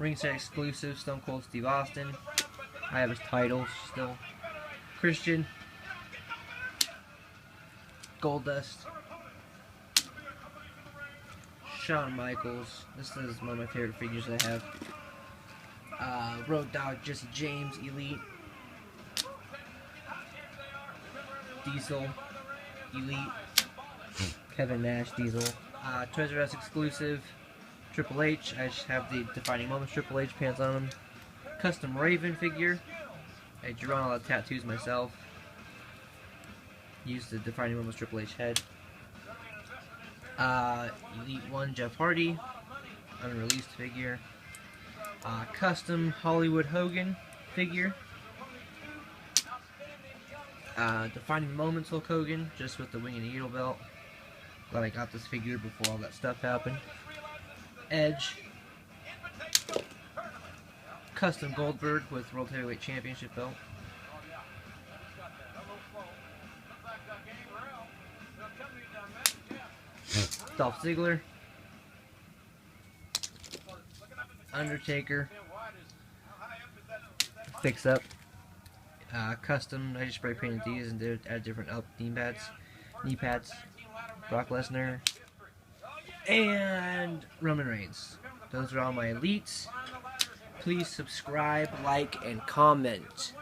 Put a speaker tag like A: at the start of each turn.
A: Ringside exclusive, Stone Cold Steve Austin. I have his titles still. Christian. Goldust. Shawn Michaels. This is one of my favorite figures I have. Road Dogg, Jesse James, Elite. Diesel, Elite. Kevin Nash, Diesel. Toys R Us exclusive, Triple H. I just have the Defining Moments Triple H pants on them. Custom Raven figure. I drew on all the tattoos myself. Used the Defining Moments Triple H head. Elite 1 Jeff Hardy, unreleased figure. Custom Hollywood Hogan figure. Defining Moments Hulk Hogan, just with the wing and needle belt. Glad I got this figure before all that stuff happened. Edge. Custom Goldberg with World Heavyweight Championship belt. Dolph Ziggler. Undertaker. Fix Up. Custom, I just spray painted these and did add different knee pads. Brock Lesnar. And Roman Reigns. Those are all my elites. Please subscribe, like, and comment.